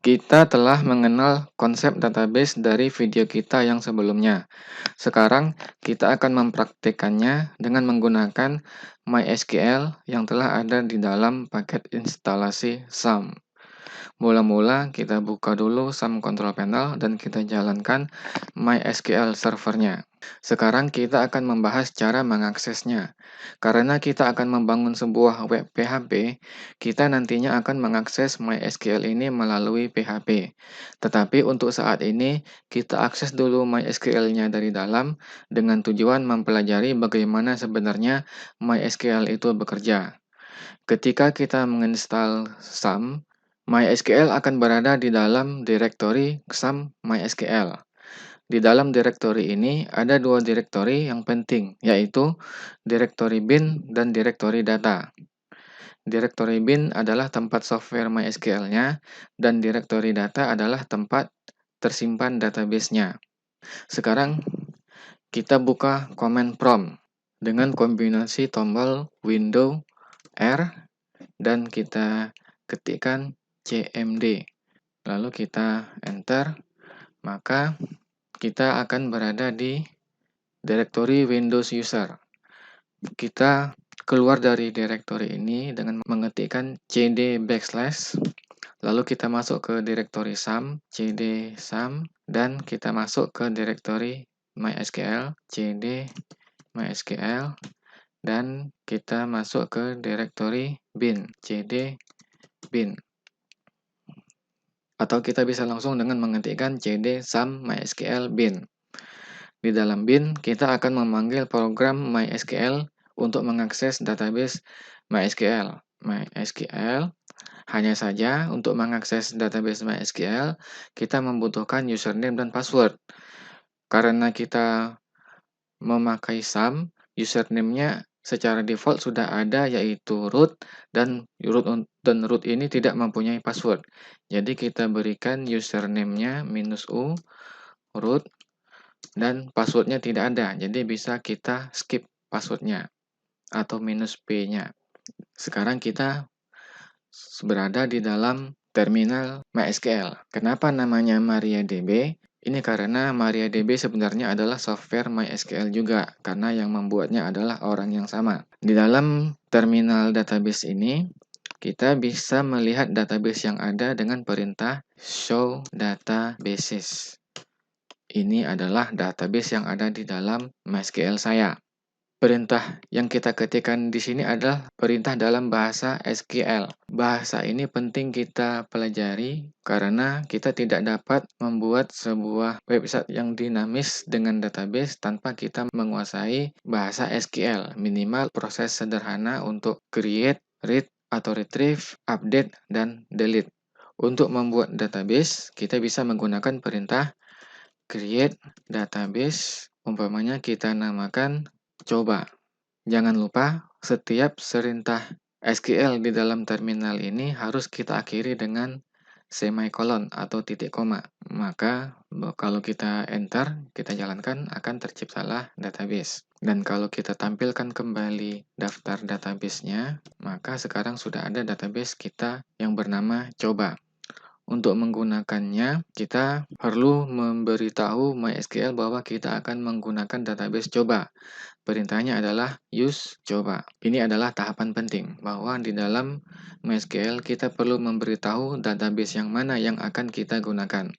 Kita telah mengenal konsep database dari video kita yang sebelumnya. Sekarang, kita akan mempraktikkannya dengan menggunakan MySQL yang telah ada di dalam paket instalasi SAM. Mula-mula, kita buka dulu SAM Control Panel dan kita jalankan MySQL servernya. Sekarang kita akan membahas cara mengaksesnya. Karena kita akan membangun sebuah web PHP, kita nantinya akan mengakses MySQL ini melalui PHP. Tetapi untuk saat ini, kita akses dulu MySQL-nya dari dalam dengan tujuan mempelajari bagaimana sebenarnya MySQL itu bekerja. Ketika kita menginstal SAM, MySQL akan berada di dalam direktori SAM MySQL. Di dalam direktori ini ada dua direktori yang penting, yaitu direktori bin dan direktori data. Direktori bin adalah tempat software MySQL-nya, dan direktori data adalah tempat tersimpan database-nya. Sekarang, kita buka command prompt dengan kombinasi tombol Windows R dan kita ketikkan cmd. Lalu kita enter, maka kita akan berada di direktori Windows User. Kita keluar dari direktori ini dengan mengetikkan cd backslash, lalu kita masuk ke direktori SAM, cd SAM, dan kita masuk ke direktori MySQL, cd MySQL, dan kita masuk ke direktori bin, cd bin. Atau kita bisa langsung dengan mengetikkan cd SAM MySQL bin. Di dalam bin, kita akan memanggil program MySQL untuk mengakses database MySQL. MySQL, hanya saja untuk mengakses database MySQL, kita membutuhkan username dan password. Karena kita memakai SAM, username-nya secara default sudah ada, yaitu root, dan root ini tidak mempunyai password. Jadi kita berikan username-nya -u root, dan passwordnya tidak ada, jadi bisa kita skip passwordnya atau -p-nya. Sekarang kita berada di dalam terminal MySQL. Kenapa namanya MariaDB? Ini karena MariaDB sebenarnya adalah software MySQL juga, karena yang membuatnya adalah orang yang sama. Di dalam terminal database ini, kita bisa melihat database yang ada dengan perintah show databases. Ini adalah database yang ada di dalam MySQL saya. Perintah yang kita ketikkan di sini adalah perintah dalam bahasa SQL. Bahasa ini penting kita pelajari karena kita tidak dapat membuat sebuah website yang dinamis dengan database tanpa kita menguasai bahasa SQL. Minimal proses sederhana untuk create, read, atau retrieve, update, dan delete. Untuk membuat database, kita bisa menggunakan perintah create database, umpamanya kita namakan coba. Jangan lupa, setiap perintah SQL di dalam terminal ini harus kita akhiri dengan semikolon atau titik koma. Maka kalau kita enter, kita jalankan, akan terciptalah database. Dan kalau kita tampilkan kembali daftar database-nya, maka sekarang sudah ada database kita yang bernama coba. Untuk menggunakannya, kita perlu memberitahu MySQL bahwa kita akan menggunakan database coba. Perintahnya adalah use coba. Ini adalah tahapan penting, bahwa di dalam MySQL kita perlu memberitahu database yang mana yang akan kita gunakan.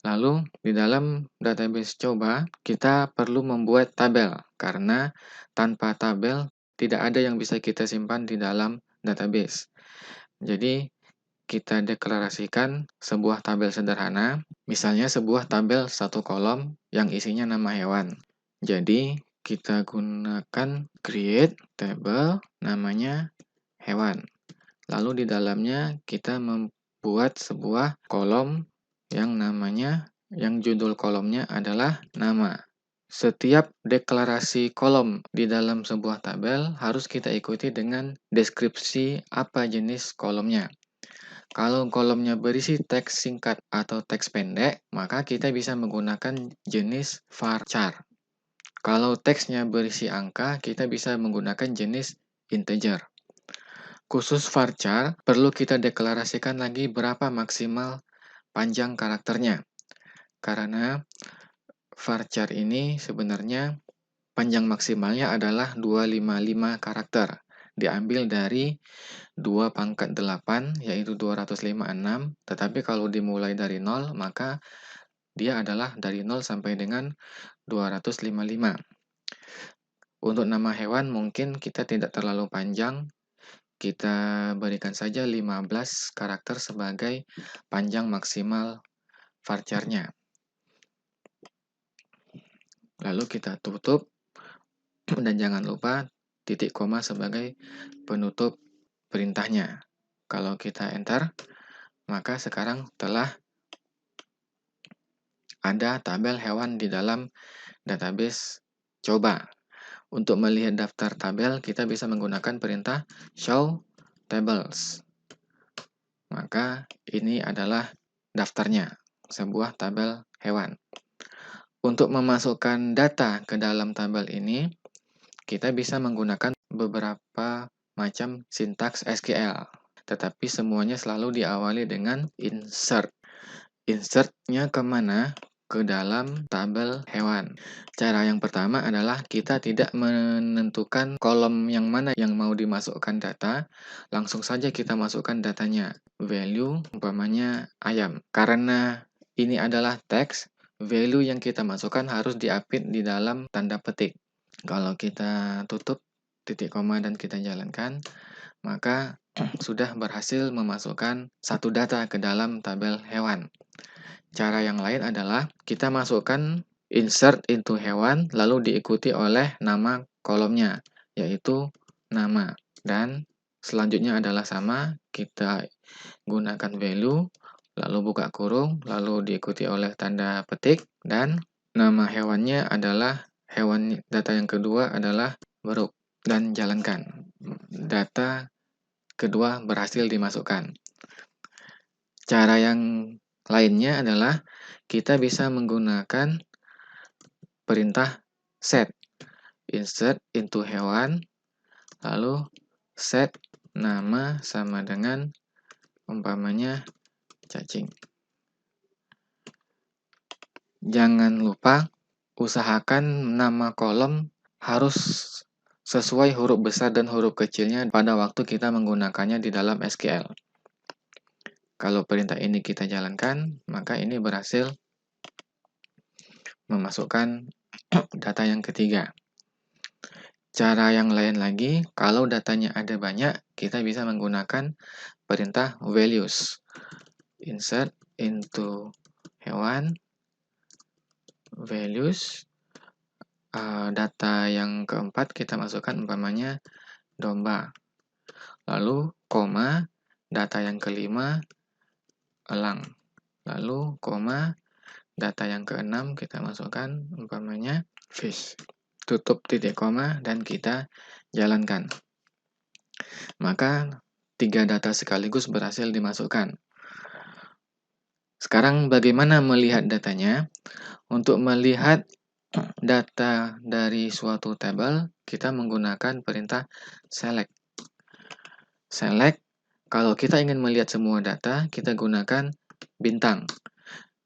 Lalu, di dalam database coba, kita perlu membuat tabel, karena tanpa tabel tidak ada yang bisa kita simpan di dalam database. Jadi, kita deklarasikan sebuah tabel sederhana, misalnya sebuah tabel satu kolom yang isinya nama hewan. Jadi, kita gunakan create table namanya hewan. Lalu di dalamnya kita membuat sebuah kolom yang judul kolomnya adalah nama. Setiap deklarasi kolom di dalam sebuah tabel harus kita ikuti dengan deskripsi apa jenis kolomnya. Kalau kolomnya berisi teks singkat atau teks pendek, maka kita bisa menggunakan jenis varchar. Kalau teksnya berisi angka, kita bisa menggunakan jenis integer. Khusus varchar, perlu kita deklarasikan lagi berapa maksimal panjang karakternya. Karena varchar ini sebenarnya panjang maksimalnya adalah 255 karakter. Diambil dari 2 pangkat 8, yaitu 256. Tetapi kalau dimulai dari 0, maka dia adalah dari 0 sampai dengan 255. Untuk nama hewan mungkin kita tidak terlalu panjang. Kita berikan saja 15 karakter sebagai panjang maksimal varcharnya. Lalu kita tutup, dan jangan lupa titik koma sebagai penutup perintahnya. Kalau kita enter, maka sekarang telah ada tabel hewan di dalam database coba. Untuk melihat daftar tabel, kita bisa menggunakan perintah show tables. Maka ini adalah daftarnya, sebuah tabel hewan. Untuk memasukkan data ke dalam tabel ini, kita bisa menggunakan beberapa macam sintaks SQL. Tetapi semuanya selalu diawali dengan insert. Insert-nya kemana? Ke dalam tabel hewan. Cara yang pertama adalah kita tidak menentukan kolom yang mana yang mau dimasukkan data. Langsung saja kita masukkan datanya. Value, umpamanya ayam. Karena ini adalah teks, value yang kita masukkan harus diapit di dalam tanda petik. Kalau kita tutup titik koma dan kita jalankan, maka sudah berhasil memasukkan satu data ke dalam tabel hewan. Cara yang lain adalah kita masukkan insert into hewan lalu diikuti oleh nama kolomnya, yaitu nama. Dan selanjutnya adalah sama, kita gunakan value, lalu buka kurung, lalu diikuti oleh tanda petik, dan nama hewannya adalah hewan. Data yang kedua adalah beruk, dan jalankan. Data kedua berhasil dimasukkan. Cara yang lainnya adalah kita bisa menggunakan perintah set. Insert into hewan, lalu set nama sama dengan umpamanya cacing. Jangan lupa usahakan nama kolom harus sesuai huruf besar dan huruf kecilnya pada waktu kita menggunakannya di dalam SQL. Kalau perintah ini kita jalankan, maka ini berhasil memasukkan data yang ketiga. Cara yang lain lagi, kalau datanya ada banyak, kita bisa menggunakan perintah values. Insert into hewan, values, data yang keempat kita masukkan umpamanya domba. Lalu, koma, data yang kelima, elang. Lalu, koma, data yang keenam kita masukkan umpamanya fish. Tutup titik koma dan kita jalankan. Maka 3 data sekaligus berhasil dimasukkan. Sekarang bagaimana melihat datanya? Untuk melihat data dari suatu tabel, kita menggunakan perintah select. Select, kalau kita ingin melihat semua data, kita gunakan bintang.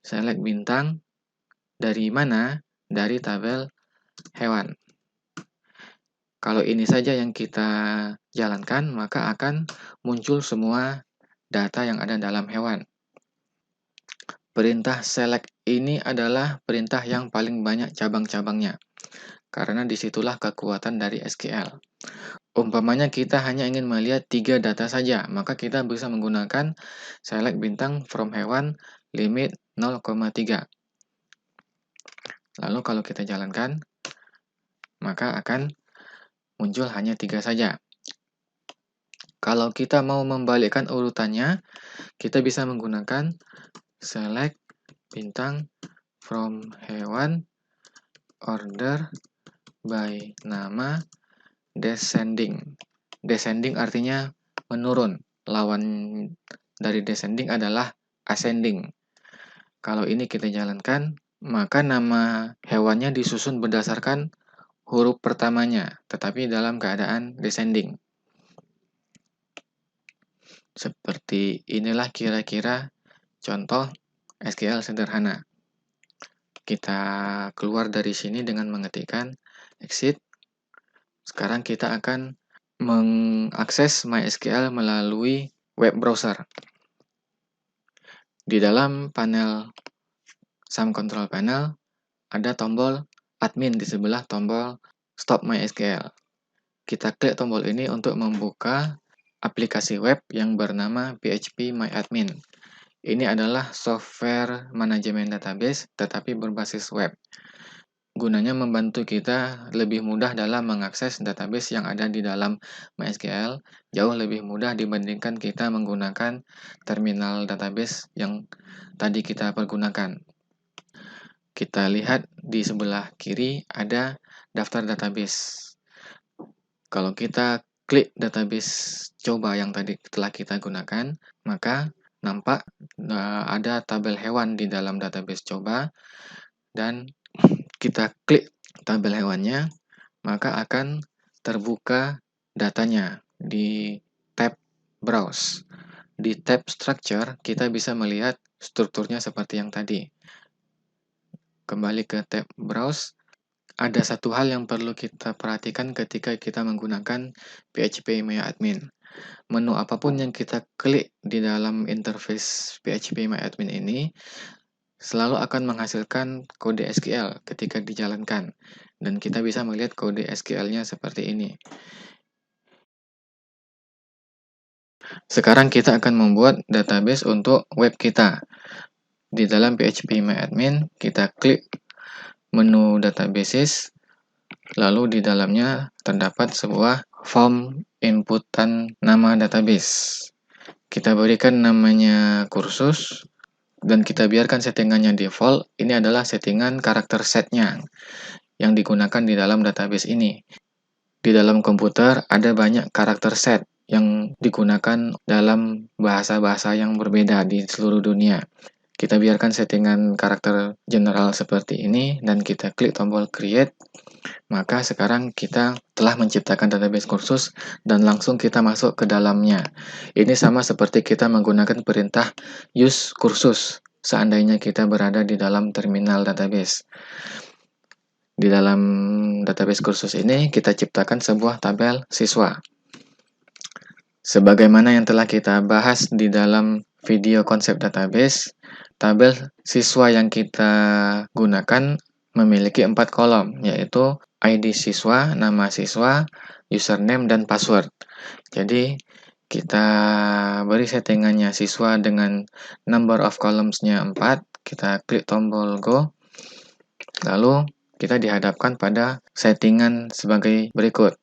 Select bintang dari mana? Dari tabel hewan. Kalau ini saja yang kita jalankan, maka akan muncul semua data yang ada dalam hewan. Perintah select ini adalah perintah yang paling banyak cabang-cabangnya, karena disitulah kekuatan dari SQL. Umpamanya kita hanya ingin melihat 3 data saja, maka kita bisa menggunakan select bintang from hewan limit 0,3. Lalu kalau kita jalankan, maka akan muncul hanya 3 saja. Kalau kita mau membalikkan urutannya, kita bisa menggunakan select bintang from hewan order by nama descending. Descending artinya menurun. Lawan dari descending adalah ascending. Kalau ini kita jalankan, maka nama hewannya disusun berdasarkan huruf pertamanya, tetapi dalam keadaan descending. Seperti inilah kira-kira contoh SQL sederhana. Kita keluar dari sini dengan mengetikkan exit. Sekarang kita akan mengakses MySQL melalui web browser. Di dalam panel SAM Control Panel ada tombol admin di sebelah tombol Stop MySQL. Kita klik tombol ini untuk membuka aplikasi web yang bernama PHP MyAdmin. Ini adalah software manajemen database tetapi berbasis web. Gunanya membantu kita lebih mudah dalam mengakses database yang ada di dalam MySQL, jauh lebih mudah dibandingkan kita menggunakan terminal database yang tadi kita pergunakan. Kita lihat di sebelah kiri ada daftar database. Kalau kita klik database coba yang tadi telah kita gunakan, maka nampak ada tabel hewan di dalam database coba, dan kita klik tabel hewannya, maka akan terbuka datanya di tab Browse. Di tab Structure, kita bisa melihat strukturnya seperti yang tadi. Kembali ke tab Browse, ada satu hal yang perlu kita perhatikan ketika kita menggunakan PHP MyAdmin. Menu apapun yang kita klik di dalam interface PHP MyAdmin ini selalu akan menghasilkan kode SQL ketika dijalankan, dan kita bisa melihat kode SQL-nya seperti ini. Sekarang kita akan membuat database untuk web kita. Di dalam PHP MyAdmin, kita klik menu databases, lalu di dalamnya terdapat sebuah form inputan nama database. Kita berikan namanya kursus, dan kita biarkan settingannya default. Ini adalah settingan karakter setnya yang digunakan di dalam database ini. Di dalam komputer ada banyak karakter set yang digunakan dalam bahasa-bahasa yang berbeda di seluruh dunia. Kita biarkan settingan karakter general seperti ini dan kita klik tombol create. Maka sekarang kita telah menciptakan database kursus dan langsung kita masuk ke dalamnya. Ini sama seperti kita menggunakan perintah use kursus seandainya kita berada di dalam terminal database. Di dalam database kursus ini kita ciptakan sebuah tabel siswa. Sebagaimana yang telah kita bahas di dalam video konsep database, tabel siswa yang kita gunakan memiliki 4 kolom, yaitu ID siswa, nama siswa, username, dan password. Jadi, kita beri settingannya siswa dengan number of columns-nya 4, kita klik tombol go, lalu kita dihadapkan pada settingan sebagai berikut.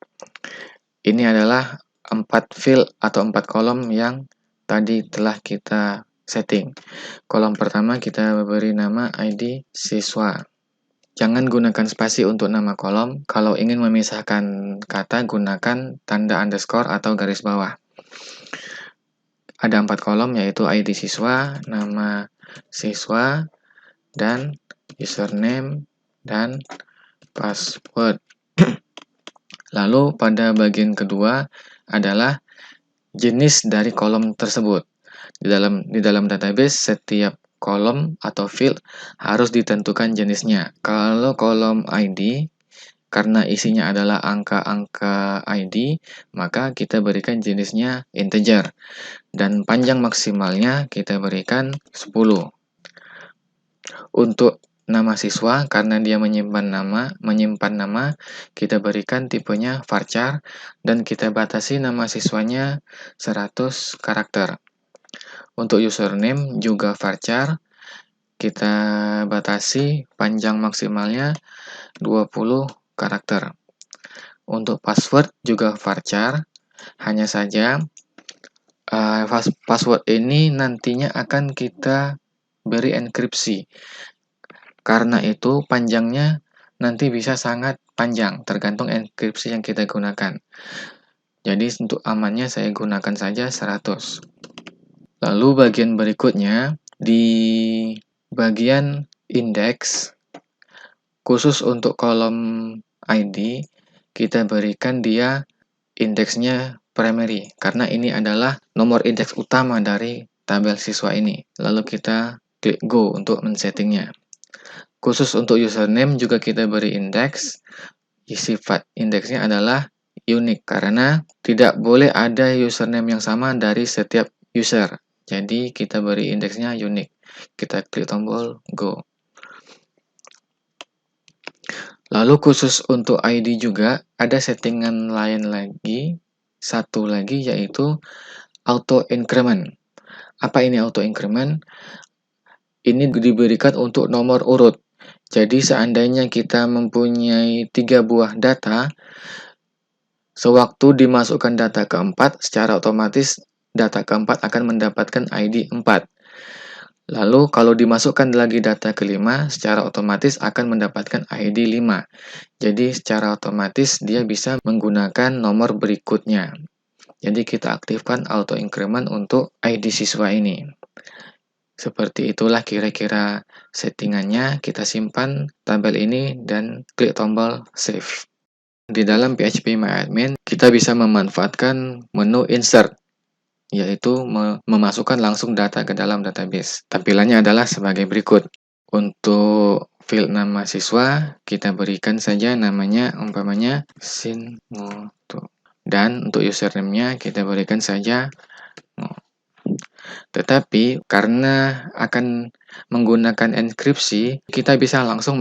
Ini adalah 4 field atau 4 kolom yang tadi telah kita setting. Kolom pertama kita beri nama ID siswa. Jangan gunakan spasi untuk nama kolom. Kalau ingin memisahkan kata, gunakan tanda underscore atau garis bawah. Ada 4 kolom, yaitu ID siswa, nama siswa, dan username, dan password. Lalu pada bagian kedua adalah jenis dari kolom tersebut. Di dalam database, setiap kolom atau field harus ditentukan jenisnya. Kalau kolom ID, karena isinya adalah angka-angka ID, maka kita berikan jenisnya integer. Dan panjang maksimalnya kita berikan 10. Untuk nama siswa, karena dia menyimpan nama, kita berikan tipenya varchar, dan kita batasi nama siswanya 100 karakter. Untuk username juga varchar, kita batasi panjang maksimalnya 20 karakter. Untuk password juga varchar, hanya saja password ini nantinya akan kita beri enkripsi. Karena itu panjangnya nanti bisa sangat panjang, tergantung enkripsi yang kita gunakan. Jadi untuk amannya saya gunakan saja 100. Lalu bagian berikutnya, di bagian indeks, khusus untuk kolom ID, kita berikan dia indeksnya primary, karena ini adalah nomor indeks utama dari tabel siswa ini. Lalu kita klik Go untuk men-settingnya. Khusus untuk username juga kita beri indeks. Sifat indeksnya adalah unik, karena tidak boleh ada username yang sama dari setiap user. Jadi kita beri indeksnya unik. Kita klik tombol Go. Lalu khusus untuk ID juga ada settingan lain lagi, satu lagi, yaitu auto increment. Apa ini auto increment? Ini diberikan untuk nomor urut. Jadi seandainya kita mempunyai 3 buah data, sewaktu dimasukkan data keempat, secara otomatis data keempat akan mendapatkan ID 4. Lalu kalau dimasukkan lagi data kelima, secara otomatis akan mendapatkan ID 5. Jadi secara otomatis dia bisa menggunakan nomor berikutnya. Jadi kita aktifkan auto increment untuk ID siswa ini. Seperti itulah kira-kira settingannya. Kita simpan tabel ini dan klik tombol save. Di dalam PHP-MyAdmin, kita bisa memanfaatkan menu insert, yaitu memasukkan langsung data ke dalam database. Tampilannya adalah sebagai berikut. Untuk field nama siswa, kita berikan saja namanya umpamanya Sinmoto. Dan untuk username-nya kita berikan saja Mo. Tetapi karena akan menggunakan enkripsi, kita bisa langsung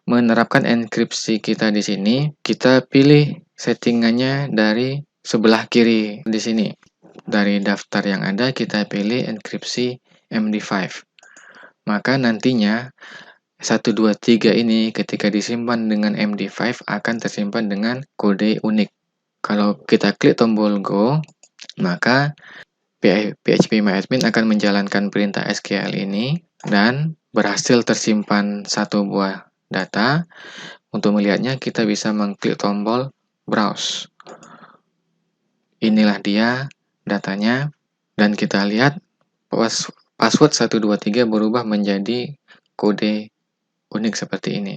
menerapkan enkripsi kita di sini. Kita pilih settingannya dari sebelah kiri di sini. Dari daftar yang ada, kita pilih enkripsi MD5. Maka nantinya 1, 2, 3 ini ketika disimpan dengan MD5 akan tersimpan dengan kode unik. Kalau kita klik tombol Go, maka PHP-MyAdmin akan menjalankan perintah SQL ini dan berhasil tersimpan 1 buah data. Untuk melihatnya, kita bisa mengklik tombol Browse. Inilah dia datanya, dan kita lihat password 123 berubah menjadi kode unik seperti ini.